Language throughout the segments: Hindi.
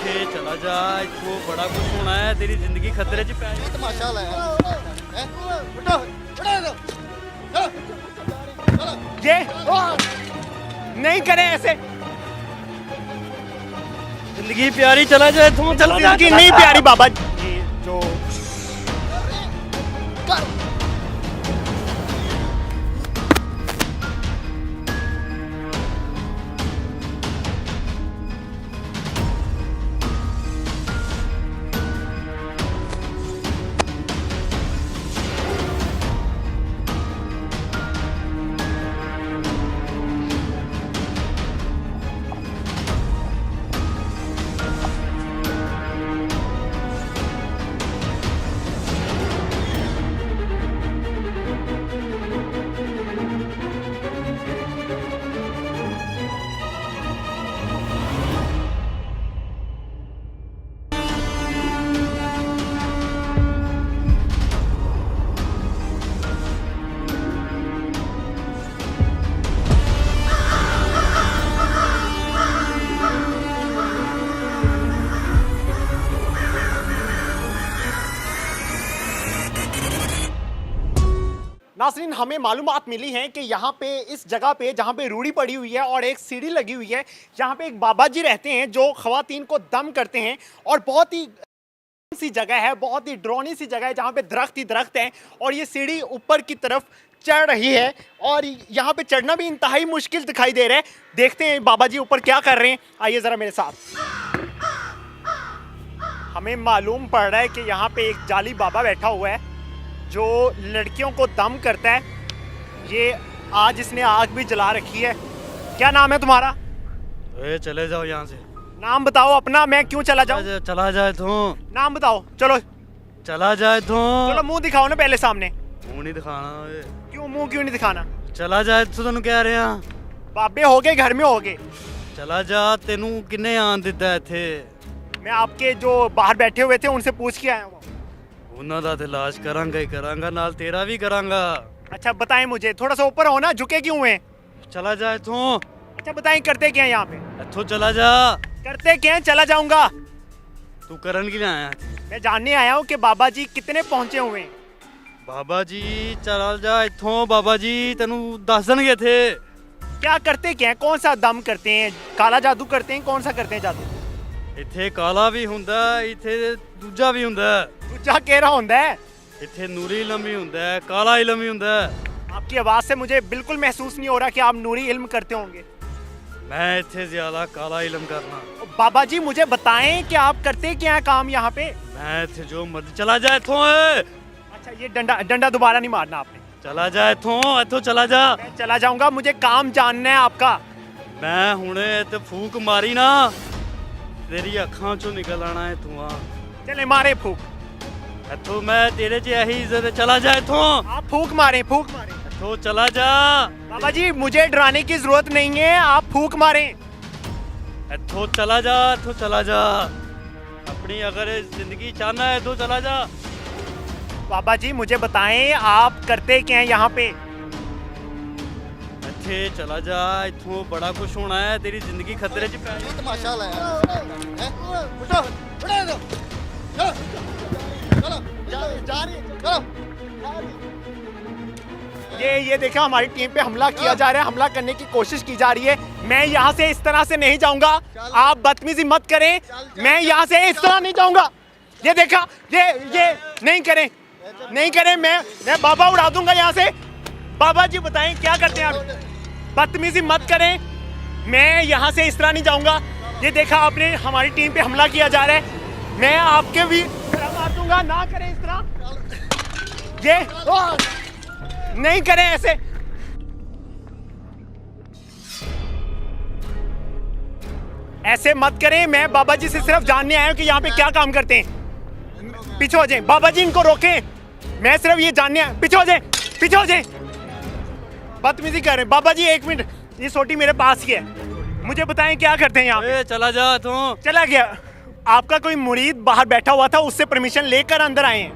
ਇੱਥੇ चला जा ਇੱਥੋਂ बड़ा कुछ होना है तेरी जिंदगी खतरे 'ਚ पै ये तमाशा लाया है उठो उठो ये नहीं करें ऐसे, जिंदगी प्यारी चला जा ਇੱਥੋਂ चला जा जिंदगी नहीं प्यारी बाबा जी जो कर नाज़रीन, हमें मालूमात मिली हैं कि यहाँ पे इस जगह पे जहाँ पे रूढ़ी पड़ी हुई है और एक सीढ़ी लगी हुई है, यहाँ पे एक बाबा जी रहते हैं जो ख़वातीन को दम करते हैं। और बहुत ही सी जगह है, बहुत ही डरावनी सी जगह है जहाँ पे दरख्त ही दरख्त हैं और ये सीढ़ी ऊपर की तरफ चढ़ रही है और यहाँ पे चढ़ना भी इंतहाई मुश्किल दिखाई दे रहा है। देखते हैं बाबा जी ऊपर क्या कर रहे हैं, आइए ज़रा मेरे साथ। हमें मालूम पड़ रहा है कि यहाँ पे एक जाली बाबा बैठा हुआ है जो लड़कियों को दम करता है। ये आज इसने आग भी जला रखी है। क्या नाम है तुम्हारा? ए चले जाओ यहाँ से, नाम बताओ अपना, मैं क्यों चला जाऊँ? चला जा ਇੱਥੋਂ नाम बताओ, चलो चला जा ਇੱਥੋਂ चलो मुंह दिखाओ ना पहले सामने। ਮੂੰਹ ਨਹੀਂ ਦਿਖਾਣਾ ਓਏ क्यों मुंह क्यों नहीं दिखाना? चला जा ਇੱਥੋਂ ਤੈਨੂੰ ਕਹਿ ਰਿਹਾ बाबे हो गए, घर में हो गए। चला जा ਤੈਨੂੰ ਕਿੰਨੇ ਆਣ ਦਿੱਤਾ ਇੱਥੇ मैं आपके जो बाहर बैठे हुए थे उनसे पूछ के आया हूँ। ਉਹਨਾਂ ਦਾ ਤੇ ਇਲਾਜ ਕਰਾਂਗਾ ਹੀ ਕਰਾਂਗਾ ਨਾਲ ਤੇਰਾ ਵੀ ਕਰਾਂਗਾ अच्छा बताएं मुझे, थोड़ा सा ऊपर हो ना, झुके क्यों हैं? चला जा ਇੱਥੋਂ अच्छा बताएं करते क्या हैं यहाँ पे? ਇੱਥੋਂ चला जा करते क्या हैं? चला जाऊंगा। ਤੂੰ ਕਰਨ ਕੀ ਆਇਆ मैं जानने आया हूँ कि बाबा जी कितने पहुँचे हुए हैं। ਬਾਬਾ ਜੀ चला जा ਇੱਥੋਂ ਬਾਬਾ ਜੀ ਤੈਨੂੰ ਦੱਸ ਦੇਣਗੇ ਇੱਥੇ क्या करते क्या हैं? कौन सा दम करते हैं? काला जादू करते हैं? कौन सा करते हैं जादू? ਇੱਥੇ ਕਾਲਾ ਵੀ ਹੁੰਦਾ ਇੱਥੇ ਦੂਜਾ ਵੀ ਹੁੰਦਾ दूजा केरा होता है। ਇੱਥੇ ਨੂਰੀ ਇਲਮ ਵੀ ਹੁੰਦਾ ਕਾਲਾ ਇਲਮ ਵੀ ਹੁੰਦਾ आपकी आवाज़ से मुझे बिल्कुल महसूस नहीं हो रहा कि आप नूरी इल्म करते होंगे। मैं ਇੱਥੇ ਜ਼ਿਆਦਾ ਕਾਲਾ ਇਲਮ ਕਰਨਾ बाबा जी मुझे बताएं कि आप करते क्या है काम यहाँ पे? मैं ਇੱਥੇ ਜੋ ਮਰਜ਼ੀ चला जा ਇੱਥੋਂ ਏ अच्छा ये डंडा दोबारा नहीं मारना आपने। चला जा ਇੱਥੋਂ चला जा मैं चला जाऊंगा, मुझे काम जानना है आपका। ਮੈਂ ਹੁਣੇ ਤੇ ਫੂਕ ਮਾਰੀ ਨਾ ਤੇਰੀ ਅੱਖਾਂ ਚੋਂ ਨਿਕਲ ਆਣਾ ਹੈ ਧੂਆਂ चले मारे फूक, ਇੱਥੋਂ ਮੈਂ ਤੇਰੇ 'ਚ ਇਹੀ ਇੱਜ਼ਤ ਹੈ चला जा ਇੱਥੋਂ आप फूक मारे फूक मारे। ਇੱਥੋਂ चला जा बाबा जी मुझे डराने की जरूरत नहीं है, आप फूक मारें। ਇੱਥੋਂ चला जा अपनी अगर जिंदगी चाहना है तो चला जा बाबा जी मुझे बताएं आप करते क्या हैं यहाँ पे? ਇੱਥੇ चला जा ਇੱਥੋਂ बड़ा कुछ होना है तेरी जिंदगी खतरे 'ਚ पै ये तमाशा लाया है उठो उठो चलो जा रही है चलो ये देखा हमारी टीम पे हमला किया जा रहा है, हमला करने की कोशिश की जा रही है। मैं यहाँ से इस तरह से नहीं जाऊंगा, आप बदतमीजी मत करें, मैं यहाँ से इस तरह नहीं जाऊंगा। ये देखा, ये नहीं करें, मैं बाबा उड़ा दूंगा यहाँ से। बाबा जी बताएं क्या करते हैं आप? बदतमीजी मत करें, मैं यहाँ से इस तरह नहीं जाऊंगा। ये देखा आपने हमारी टीम पे हमला किया जा रहा है, मैं आपके भी मार दूंगा, ना करें इस तरह। ये नहीं करें ऐसे। ऐसे मत करें, मैं बाबा जी से सिर्फ जानने आया हूँ कि यहाँ पे क्या काम करते हैं। पीछे हो जाए बाबा जी, इनको रोकें, मैं सिर्फ ये जानने आया। पीछे हो जाए बदतमीजी कर रहे हैं। बाबा जी एक मिनट, ये सोटी मेरे पास ही है, मुझे बताएं क्या करते हैं यहाँ पे? चला जा तू चला गया। आपका कोई मुरीद बाहर बैठा हुआ था, उससे परमिशन लेकर अंदर आए हैं।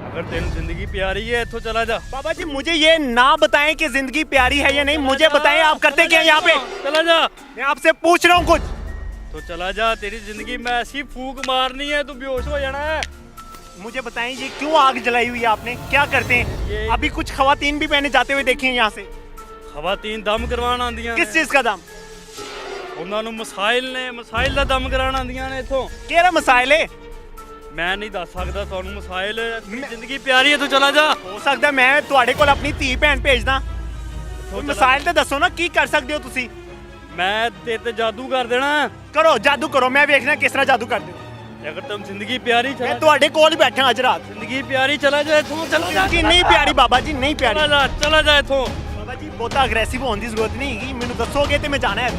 अगर तेरी जिंदगी प्यारी है तो चला जा। बाबा जी मुझे ये ना बताएं कि जिंदगी प्यारी है या नहीं, मुझे बताएं आप करते क्या हैं यहाँ पे? चला जा। मैं आपसे पूछ रहा हूँ कुछ। तो चला जा, तेरी जिंदगी में ऐसी फूक मारनी है, तू बेहोश हो जाना है। मुझे बताएं ये क्यों आग जलाई हुई है आपने, क्या करते हैं? ये- अभी कुछ खवातीन भी मैंने जाते हुए देखी हैं यहाँ से। खवातीन दम करवान आंदियां किस चीज का दाम? ਉਹਨਾਂ ਨੂੰ ਮਸਾਇਲ ਦਾ ਦਮ ਕਰਾਉਣ ਆਂਦੀਆਂ ਨੇ ਇੱਥੋਂ। केरा मसाइल है? ਮੈਂ ਨਹੀਂ ਦੱਸ ਸਕਦਾ ਤੁਹਾਨੂੰ ਮਸਾਇਲ। ਜ਼ਿੰਦਗੀ ਪਿਆਰੀ ਹੈ, ਤੂੰ ਚਲਾ ਜਾ। ਹੋ ਸਕਦਾ ਮੈਂ ਤੁਹਾਡੇ ਕੋਲ ਆਪਣੀ ਧੀ ਭੈਣ ਭੇਜਦਾ। ਤੂੰ ਚਲਾ- ਮਸਾਇਲ ਤੇ ਦੱਸੋ ਨਾ, ਕੀ ਕਰ ਸਕਦੇ ਹੋ ਤੁਸੀਂ? ਮੈਂ ਤੇਰੇ ਤੇ ਜਾਦੂ ਕਰ ਦੇਣਾ। ਕਰੋ ਜਾਦੂ ਕਰੋ, ਮੈਂ ਵੇਖਣਾ ਕਿਸ ਤਰ੍ਹਾਂ ਜਾਦੂ ਕਰਦੇ ਹੋ। ਅਗਰ ਤੁਮ ਜ਼ਿੰਦਗੀ ਪਿਆਰੀ ਮੈਂ ਚਲਾ ਤੁਹਾਡੇ ਕੋਲ ਹੀ ਬੈਠਾ ਅੱਜ ਰਾਤ। ਜ਼ਿੰਦਗੀ ਪਿਆਰੀ ਚਲਾ ਜਾ ਇੱਥੋਂ, ਚਲਾ ਜਾ। ਜੀ ਨਹੀਂ ਪਿਆਰੀ ਬਾਬਾ ਜੀ, ਨਹੀਂ ਪਿਆਰੀ। ਚਲਾ ਜਾ ਇੱਥੋਂ। ਬਾਬਾ ਜੀ ਬਹੁਤਾ ਅਗਰੈਸਿਵ ਹੋਣ ਦੀ ਜ਼ਰੂਰਤ ਨਹੀਂ ਹੈਗੀ, ਮੈਨੂੰ ਦੱਸੋਗੇ ਤੇ ਮੈਂ ਜਾਣਾ ਹੈ।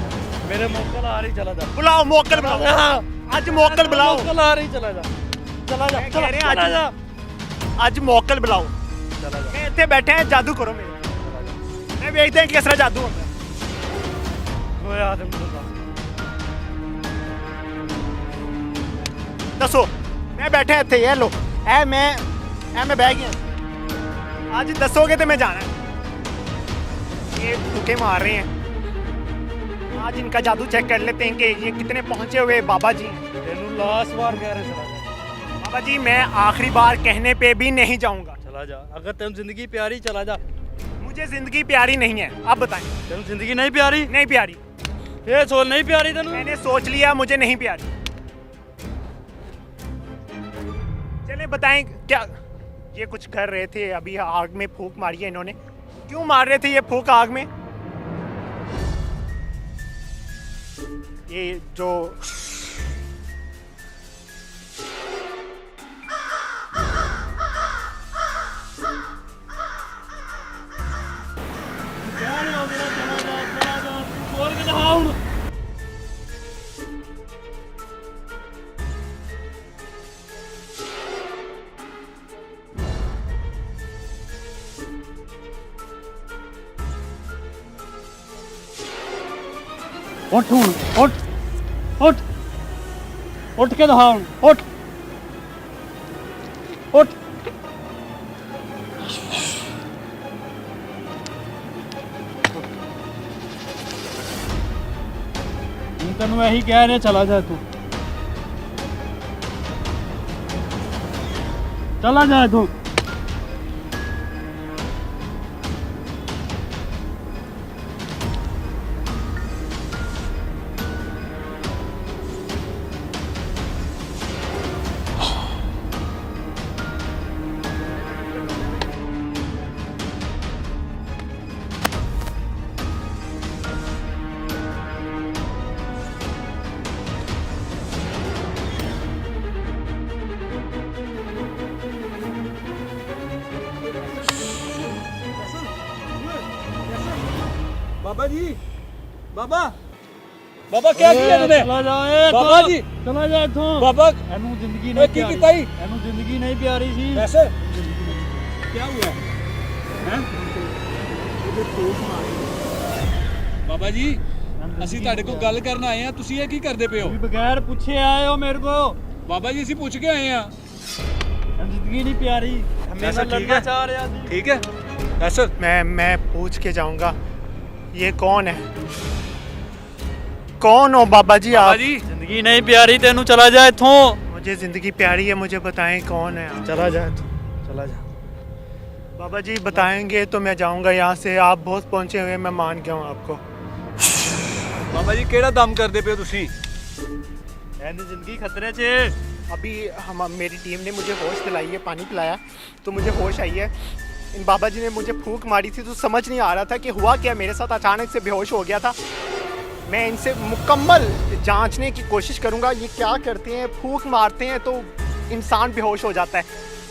ਮੇਰੇ ਮੌਕਲ ਆ ਰਹੀ, ਚਲਾ ਜਾ। ਬੁਲਾਓ ਮੋਕਲ ਬੁਲਾਓ, ਅੱਜ ਮੋਕਲ ਬੁਲਾਓ। ਮੌਕਲ ਆ ਰਹੀ, ਚਲਾ ਜਾ। ਚਲਾ ਜਾ, ਮੈਂ ਕਹਿ ਰਿਹਾ ਚਲਾ ਜਾ। ਅੱਜ ਮੋਕਲ ਬੁਲਾਓ। ਚਲਾ ਜਾ। ਮੈਂ ਇੱਥੇ ਬੈਠਾ ਹਾਂ, ਜਾਦੂ ਕਰੋ ਮੇਰੇ। ਮੈਂ ਵੇਖਦੇ ਹਾਂ ਕਿਸ ਤਰ੍ਹਾਂ ਜਾਦੂ ਹੁੰਦਾ ਹੈ। ਓਏ ਆਦਮ ਨੂੰ ਦੱਸੋ। ਮੈਂ ਬੈਠਾ ਇੱਥੇ, ਇਹ ਲੋ, ਇਹ ਮੈਂ ਬਹਿ ਗਿਆ। ਅੱਜ ਦੱਸੋਗੇ ਤੇ ਮੈਂ ਜਾਣਾ है। ये तुके मार रहे हैं। आज इनका जादू चेक कर लेते हैं कि ये कितने पहुंचे हुए बाबा जी हैं। ਤੈਨੂੰ ਲਾਸਟ ਵਾਰ ਕਹਿ ਰਿਹਾ, ਚਲਾ ਜਾ। बाबा जी मैं आखिरी बार कहने पे भी नहीं जाऊंगा। चला जा। अगर तेन जिंदगी प्यारी, चला जा। मुझे जिंदगी प्यारी नहीं है, आप बताएं। तेन जिंदगी नहीं प्यारी? नहीं प्यारी। ये सोच नहीं प्यारी तेन? मैंने सोच लिया मुझे नहीं प्यारी। चले बताएं क्या ये कुछ कर रहे थे अभी, आग में फूंक मारी है इन्होंने, क्यों मार रहे थे ये फूंक आग में? ये जो उठ उठ उठ उठ के दिखा हुण, उठ उठ। तेन यही कह रहे, चला जा तू, चला जा तू। बाबा जी, बाबा बाबा क्या किया तूने? चला जा ए बाबा जी, चला जा इथों। बाबा ਇਹਨੂੰ ਜ਼ਿੰਦਗੀ ਓਏ ਨਹੀਂ ਕੀ ਪਿਆਰੀ, ਕੀਤਾ ਈ? ਇਹਨੂੰ ਜ਼ਿੰਦਗੀ ਨਹੀਂ ਪਿਆਰੀ ਸੀ। कैसे क्या हुआ हैं? ਬਾਬਾ ਜੀ ਅਸੀਂ ਤੁਹਾਡੇ ਕੋਲ ਗੱਲ ਕਰਨ ਆਏ ਆ, ਤੁਸੀਂ ਇਹ ਕੀ ਕਰਦੇ ਪਏ ਹੋ? ਤੁਸੀਂ ਬਗੈਰ ਪੁੱਛੇ ਆਏ ਹੋ ਮੇਰੇ ਕੋ। ਬਾਬਾ ਜੀ ਅਸੀਂ ਪੁੱਛ ਕੇ ਆਏ ਆ। ਇਹਨੂੰ ਜ਼ਿੰਦਗੀ ਨਹੀਂ ਪਿਆਰੀ, ਹਮੇਸ਼ਾ ऐसा ठीक ਲੜਨਾ है? ਚਾਹ ਰਿਹਾ ਸੀ। ठीक है ऐसा मैं पूछ के जाऊंगा ये कौन है, कौन हो बाबा जी बाबा आप? जी ਜ਼ਿੰਦਗੀ ਨਹੀਂ ਪਿਆਰੀ ਤੈਨੂੰ, ਚਲਾ ਜਾ ਇੱਥੋਂ। मुझे जिंदगी प्यारी है, मुझे बताएं कौन है आप? चला जा इथों, चला जा। बाबा जी बताएंगे तो मैं जाऊंगा यहाँ से, आप बहुत पहुंचे हुए, मैं मान गया हूँ आपको। ਬਾਬਾ ਜੀ ਕਿਹੜਾ ਦਮ ਕਰਦੇ ਪਏ ਹੋ ਤੁਸੀਂ? ਇਹਦੀ ਜ਼ਿੰਦਗੀ ਖਤਰੇ 'ਚ ਹੈ। अभी हम मेरी टीम ने मुझे होश दिलाई है, पानी पिलाया तो मुझे होश आई है। इन बाबा जी ने मुझे फूंक मारी थी तो समझ नहीं आ रहा था कि हुआ क्या मेरे साथ, अचानक से बेहोश हो गया था। मैं इनसे मुकम्मल जांचने की कोशिश करूंगा ये क्या करते हैं, फूंक मारते हैं तो इंसान बेहोश हो जाता है।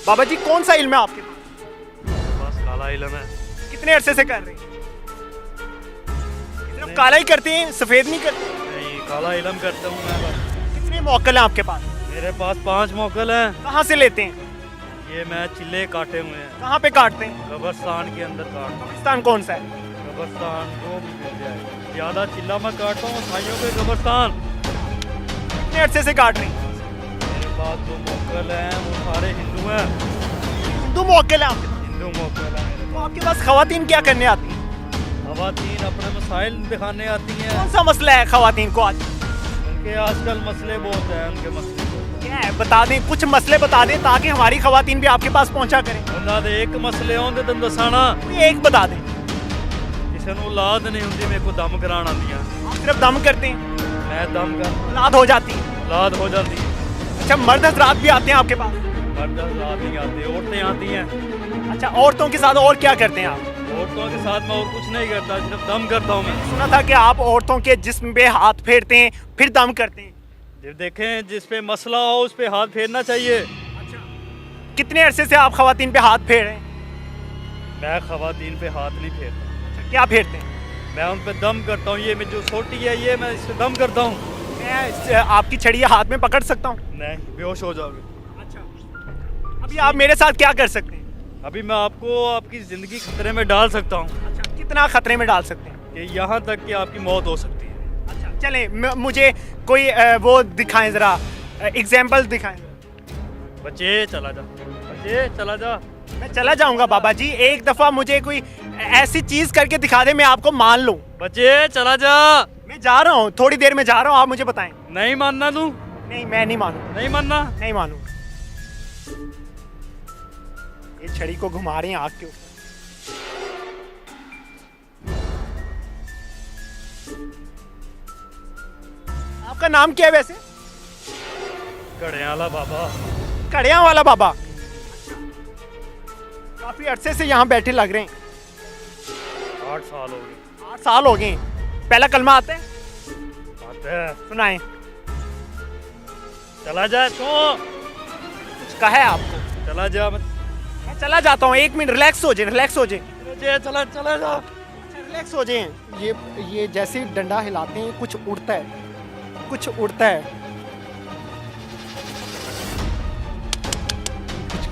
बाबा जी कौन सा इल्म है आपके पास? बस काला इलम है। कितने अरसे से कर रहे हैं? सिर्फ काला ही करते हैं, सफ़ेद नहीं करते? नहीं, काला इलम करता हूँ मैं बस। कितने मौकल हैं आपके पास? मेरे पास 5 मौकल हैं। कहाँ से लेते हैं? ये मैं चिल्ले काटे हुए हैं, कहाँ पे काटते हैं? कब्रिस्तान के अंदर काटता हूँ। पाकिस्तान कौन सा है? कब्रिस्तान जो भी मिल जाए, ज़्यादा चिल्ला मैं काटता हूँ भाइयों के कब्रिस्तान। कितने अरसे से काट रहे हैं? मेरे पास जो मौकल हैं वो सारे हिंदू हैं, हिंदू मौकल है आपके पास? हिंदू मौकल हैं मेरे तो आपके पास खवातीन क्या करने आती हैं? पास। खवातीन अपने मसाइल दिखाने आती हैं, कौन सा मसला है खवातीन को आज? उनके आजकल मसले बहुत हैं, उनके मसले क्या है बता दें, कुछ मसले बता दें ताकि हमारी खवातीन भी आपके पास पहुंचा करें। ਉਹਨਾਂ ਦੇ ਇੱਕ ਮਸਲੇ ਆਉਂਦੇ ਤੈਨੂੰ ਦੱਸਾਣਾ कोई एक बता दें। ਕਿਸੇ ਨੂੰ ਔਲਾਦ ਨਹੀਂ ਹੁੰਦੀ, ਮੇਰੇ ਕੋ ਦਮ ਕਰਾਉਣ ਆਉਂਦੀਆਂ। आप सिर्फ दम करते हैं, ਮੈਂ ਦਮ ਕਰ औलाद हो जाती है। औलाद हो जाती है। अच्छा मर्द हजरात भी आते हैं आपके पास? मर्द औलाद नहीं आते, औरतें आती हैं। अच्छा औरतों के साथ और क्या करते हैं आप? औरतों के साथ मैं और कुछ नहीं करता, सिर्फ दम करता हूँ मैं। सुना था कि आप औरतों के जिस्म पे हाथ फेरते हैं फिर दम करते हैं। जब देखें जिस पे मसला हो उस पे हाथ फेरना चाहिए। कितने अरसे से आप खवातीन पे हाथ फेर रहे हैं? मैं खवातीन पे हाथ नहीं फेरता, क्या फेरते हैं? मैं उन पे दम करता हूँ। ये मैं जो सोटी है ये मैं इस पे दम करता हूँ। मैं आपकी छड़ी हाथ में पकड़ सकता हूँ? नहीं, बेहोश हो जाओगे। अच्छा अभी आप मेरे साथ क्या कर सकते हैं? अभी मैं आपको आपकी ज़िंदगी खतरे में डाल सकता हूँ अच्छा कितना खतरे में डाल सकते हैं? कि यहाँ तक कि आपकी मौत हो सकती है। अच्छा चलें मुझे कोई वो दिखाएं ज़रा, एग्जाम्पल दिखाएं। बच्चे चला जा, बच्चे चला जा। मैं चला जाऊंगा बाबा जी, एक दफ़ा मुझे कोई ऐसी चीज़ करके दिखा दे मैं आपको मान लूँ। बच्चे चला जा। मैं जा रहा हूँ, थोड़ी देर में जा रहा हूँ, आप मुझे बताएं। नहीं मानना तू? नहीं मैं नहीं मानूँ, नहीं मानना? नहीं मानूँ। ये छड़ी को घुमा रही हैं आग के ऊपर। आपका नाम क्या है वैसे? घड़ियाला बाबा। कड़िया वाला बाबा। काफी अरसे से यहाँ बैठे लग रहे हैं। 8 साल हो गए। 8 साल हो गए। पहला कलमा आता है? आते हैं। सुनाएं। चला जा तू। कुछ कहा है आपको? चला जा मत। मैं चला जाता हूँ, 1 मिनट रिलैक्स हो जाए, रिलैक्स हो जाए। बच्चे चला चला जा। रिलैक्स हो जाए। ये जैसे ही डंडा हिलाते हैं कुछ उड़ता है, कुछ उड़ता है।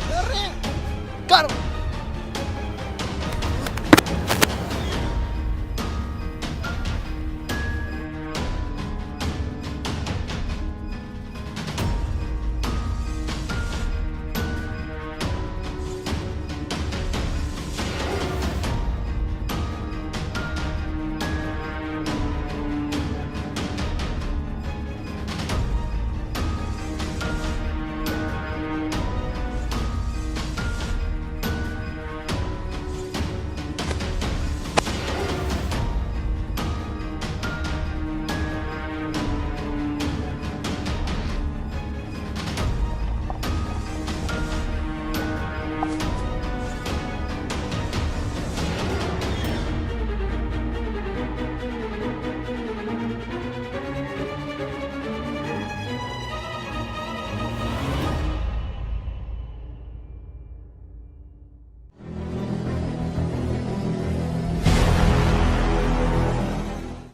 कर रहे हैं कर